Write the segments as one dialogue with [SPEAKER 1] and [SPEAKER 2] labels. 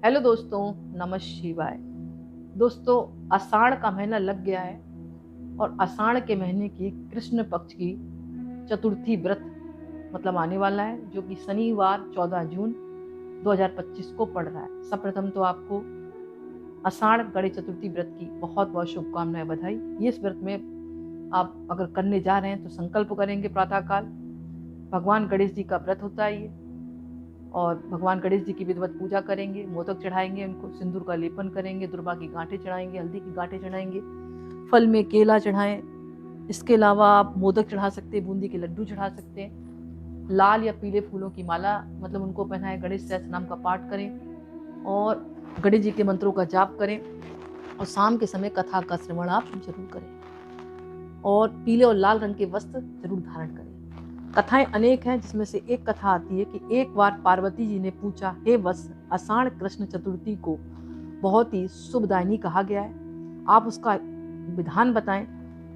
[SPEAKER 1] Hello दोस्तों, नमः शिवाय। दोस्तों, आषाढ़ का महीना लग गया है और आषाढ़ के महीने की कृष्ण पक्ष की चतुर्थी व्रत मतलब आने वाला है, जो कि शनिवार 14 जून 2025 को पड़ रहा है। सर्वप्रथम तो आपको आषाढ़ गणेश चतुर्थी व्रत की बहुत बहुत शुभकामनाएं, बधाई। इस व्रत में आप अगर करने जा रहे हैं तो संकल्प करेंगे प्रातःकाल। भगवान गणेश जी का व्रत होता है ये, और भगवान गणेश जी की विधिवत पूजा करेंगे, मोदक चढ़ाएंगे, उनको सिंदूर का लेपन करेंगे, दुर्वा की गांठें चढ़ाएंगे, हल्दी की गांठें चढ़ाएंगे, फल में केला चढ़ाएं। इसके अलावा आप मोदक चढ़ा सकते हैं, बूंदी के लड्डू चढ़ा सकते हैं, लाल या पीले फूलों की माला मतलब उनको पहनाएं, गणेश सहस्त्र नाम का पाठ करें और गणेश जी के मंत्रों का जाप करें, और शाम के समय कथा का श्रवण आप जरूर करें, और पीले और लाल रंग के वस्त्र जरूर धारण करें। कथाएं अनेक हैं, जिसमें से एक कथा आती है कि एक बार पार्वती जी ने पूछा, हे वत्स, आषाढ़ कृष्ण चतुर्थी को बहुत ही शुभदायिनी कहा गया है, आप उसका विधान बताएं।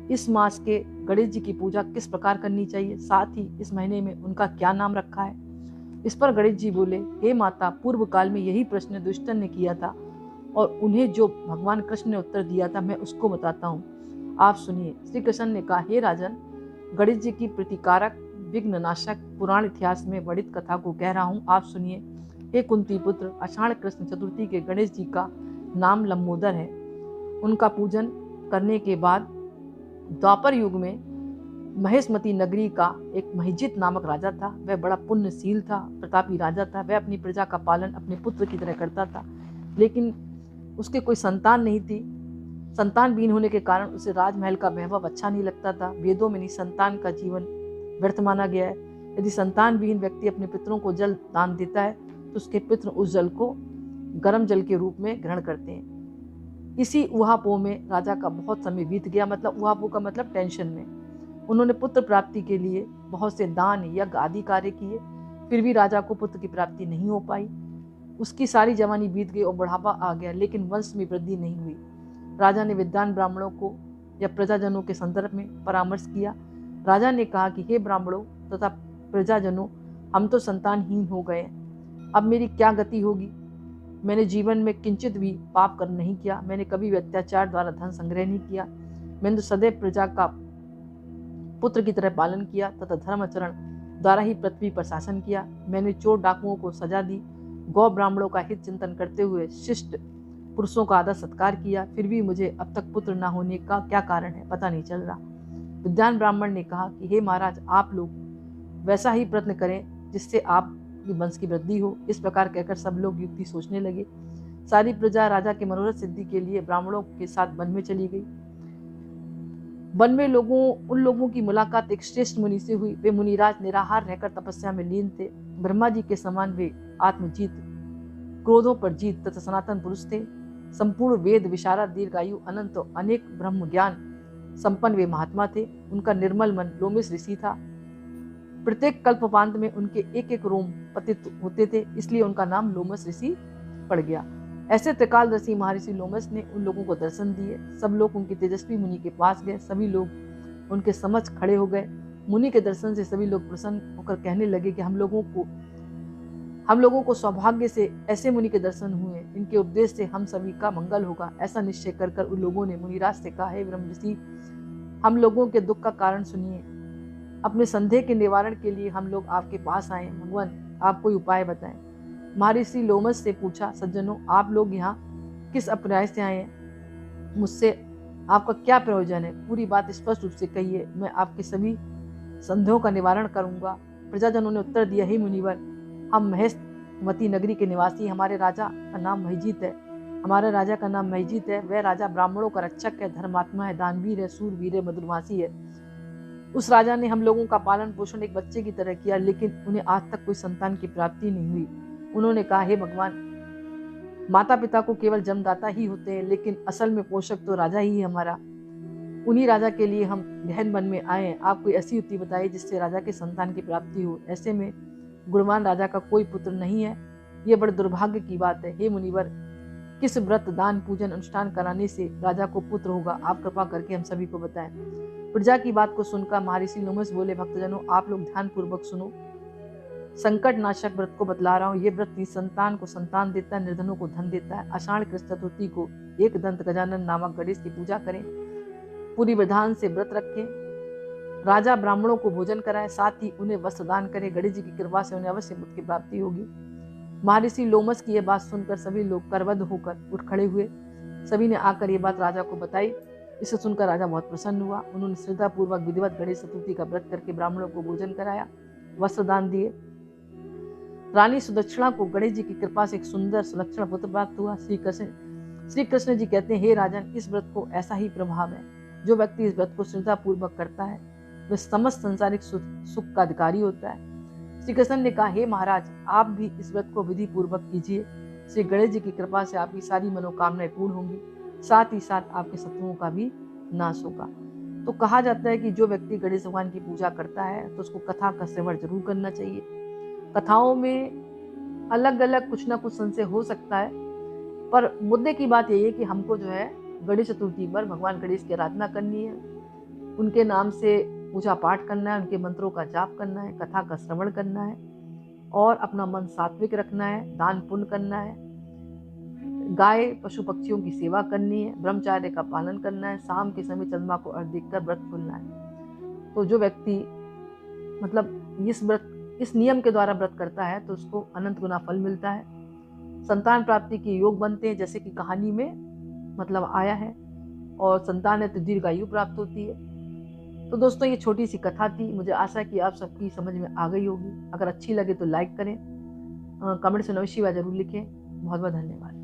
[SPEAKER 1] इस मास के गणेश जी की पूजा किस प्रकार करनी चाहिए, साथ ही इस महीने में उनका क्या नाम रखा है। इस पर गणेश जी बोले, हे माता, पूर्व काल में यही प्रश्न दुष्टन ने किया था और उन्हें जो भगवान कृष्ण ने उत्तर दिया था मैं उसको बताता हूँ, आप सुनिए। श्री कृष्ण ने कहा, हे राजन, गणेश जी की प्रतिकारक विघ्न नाशक पुराण इतिहास में वर्णित कथा को कह रहा हूँ, आप सुनिए। हे कुंती पुत्र, आषाढ़ कृष्ण चतुर्थी के गणेश जी का नाम लंबोदर है। उनका पूजन करने के बाद द्वापर युग में महेशमती नगरी का एक महिजित नामक राजा था। वह बड़ा पुण्यशील था, प्रतापी राजा था। वह अपनी प्रजा का पालन अपने पुत्र की तरह करता था, लेकिन उसके कोई संतान नहीं थी। संतान बीन होने के कारण उसे राजमहल का वैभव अच्छा नहीं लगता था। वेदों में निसंतान का जीवन व्यर्थ माना गया है। यदि संतान विहीन व्यक्ति अपने पितरों को जल दान देता है तो उसके पितर उस जल को गर्म जल के रूप में ग्रहण करते हैं। इसी उहापोह में राजा का बहुत समय बीत गया, मतलब उहापोह का मतलब टेंशन में। उन्होंने पुत्र प्राप्ति के लिए बहुत से दान यज्ञ आदि कार्य किए, फिर भी राजा को पुत्र की प्राप्ति नहीं हो पाई। उसकी सारी जवानी बीत गई और बुढ़ापा आ गया, लेकिन वंश में वृद्धि नहीं हुई। राजा ने विद्वान ब्राह्मणों को या प्रजाजनों के संदर्भ में परामर्श किया। राजा ने कहा कि हे ब्राह्मणों तथा प्रजाजनों, हम तो संतानहीन हो गए, अब मेरी क्या गति होगी। मैंने जीवन में किंचित भी पाप कर नहीं किया, मैंने कभी भी अत्याचार द्वारा धन संग्रह नहीं किया, मैंने तो सदैव प्रजा का पुत्र की तरह पालन किया तथा धर्माचरण द्वारा ही पृथ्वी पर शासन किया। मैंने चोर डाकुओं को सजा दी, गौ ब्राह्मणों का हित चिंतन करते हुए शिष्ट पुरुषों का आदर सत्कार किया, फिर भी मुझे अब तक पुत्र न होने का क्या कारण है पता नहीं चल रहा। विद्वान ब्राह्मण ने कहा कि हे महाराज, आप लोग वैसा ही प्रयत्न करें जिससे आपकी वंश की वृद्धि हो। इस प्रकार कहकर सब लोग युक्ति सोचने लगे। सारी प्रजा राजा के मनोरथ सिद्धि के लिए ब्राह्मणों के साथ वन में चली गई। वन में उन लोगों की मुलाकात एक श्रेष्ठ मुनि से हुई। वे मुनिराज निराहार रहकर तपस्या में लीन थे। ब्रह्मा जी के समान वे आत्मजीत, क्रोधों पर जीत तथा सनातन पुरुष थे। संपूर्ण वेद विशारद, दीर्घायु, अनंत अनेक ब्रह्म ज्ञान संपन्न वे महात्मा थे। उनका निर्मल मन लोमस ऋषि था। प्रत्येक कल्पपांत में उनके एक एक रोम पतित होते थे, इसलिए उनका नाम लोमस ऋषि पड़ गया। ऐसे त्रिकालदर्शी महर्षि लोमस ने उन लोगों को दर्शन दिए। सब लोग उनके तेजस्वी मुनि के पास गए, सभी लोग उनके समक्ष खड़े हो गए। मुनि के दर्शन से सभी लोग प्रसन्न होकर कहने लगे कि हम लोगों को सौभाग्य से ऐसे मुनि के दर्शन हुए, इनके उपदेश से हम सभी का मंगल होगा। ऐसा निश्चय कर उन लोगों ने मुनिराज से कहा, हे ब्रह्म ऋषि, हम लोगों के दुख का कारण सुनिए। अपने संदेह के निवारण के लिए हम लोग आपके पास आए। भगवान, आप कोई उपाय बताएं। महर्षि लोमस से पूछा, सज्जनों, आप लोग यहाँ किस अभिप्राय से आए हैं? मुझसे आपका क्या प्रयोजन है? पूरी बात स्पष्ट रूप से कहिए, मैं आपके सभी संदेहों का निवारण करूंगा। प्रजाजनों ने उत्तर दिया, हे मुनिवर, हम महेशमती नगरी के निवासी, हमारे राजा का नाम महिजीत है। वह राजा ब्राह्मणों का रक्षक है, धर्मात्मा है, दानवीर है, सूरवीर है, मधुरभाषी है। उस राजा ने हम लोगों का पालन पोषण एक बच्चे की तरह किया, लेकिन उन्हें आज तक कोई संतान की प्राप्ति नहीं हुई। उन्होंने कहा, हे भगवान, माता पिता को केवल जन्मदाता ही होते हैं, लेकिन असल में पोषक तो राजा ही है हमारा। उन्हीं राजा के लिए हम गहन वन में आए हैं। आप कोई ऐसी युक्ति बताइए जिससे राजा के संतान की प्राप्ति हो। ऐसे में गुणवान राजा का कोई पुत्र नहीं है, यह बड़े दुर्भाग्य की बात है। हे मुनिवर, किस व्रत, दान, पूजन, अनुष्ठान कराने से राजा को पुत्र होगा? आप कृपा करके हम सभी को बताएं। प्रजा की बात को सुनकर महर्षि लोमस बोले, भक्तजनों, आप लोग ध्यान पूर्वक सुनो। संकट नाशक व्रत को बतला रहा हूँ। ये व्रत निसंतान को संतान देता है, निर्धनों को धन देता है। आषाढ़ कृष्ण चतुर्थी को एक दंत गजानन नामक गणेश की पूजा करें, पूरी विधान से व्रत रखें, राजा ब्राह्मणों को भोजन कराएं, साथ ही उन्हें वस्त्र दान करें। गणेश जी की कृपा से उन्हें अवश्य बुद्ध की प्राप्ति होगी। महर्षि लोमस की यह बात सुनकर सभी लोग करबद्ध होकर उठ खड़े हुए। सभी ने आकर ये बात राजा को बताई। इसे सुनकर राजा बहुत प्रसन्न हुआ। उन्होंने श्रद्धापूर्वक विधिवत गणेश चतुर्थी का व्रत करके ब्राह्मणों को भोजन कराया, वस्त्र दान दिए। रानी सुदक्षिणा को गणेश जी की कृपा से एक सुंदर सुलक्षण पुत्र प्राप्त हुआ। श्री कृष्ण जी कहते हैं, हे राजन, इस व्रत को ऐसा ही प्रभाव है। जो व्यक्ति इस व्रत को श्रद्धापूर्वक करता है वह समस्त संसारिक सुख का अधिकारी होता है। श्री कृष्ण ने कहा, हे महाराज, आप भी इस व्रत को विधि पूर्वक कीजिए। श्री गणेश जी की कृपा से आपकी सारी मनोकामनाएं पूर्ण होंगी, साथ ही साथ आपके शत्रुओं का भी नाश होगा। तो कहा जाता है कि जो व्यक्ति गणेश भगवान की पूजा करता है तो उसको कथा का श्रवण जरूर करना चाहिए। कथाओं में अलग अलग कुछ ना कुछ संशय हो सकता है, पर मुद्दे की बात यही है कि हमको जो है गणेश चतुर्थी पर भगवान गणेश की आराधना करनी है, उनके नाम से पूजा पाठ करना है, उनके मंत्रों का जाप करना है, कथा का श्रवण करना है और अपना मन सात्विक रखना है, दान पुण्य करना है, गाय पशु पक्षियों की सेवा करनी है, ब्रह्मचार्य का पालन करना है, शाम के समय चंद्रमा को अर्घ्य देकर व्रत खोलना है। तो जो व्यक्ति मतलब इस नियम के द्वारा व्रत करता है तो उसको अनंत गुना फल मिलता है, संतान प्राप्ति के योग बनते हैं, जैसे कि कहानी में मतलब आया है, और संतान है तो दीर्घायु प्राप्त होती है। तो दोस्तों, ये छोटी सी कथा थी। मुझे आशा है कि आप सबकी समझ में आ गई होगी। अगर अच्छी लगे तो लाइक करें, कमेंट से नमः शिवाय जरूर लिखें। बहुत बहुत धन्यवाद।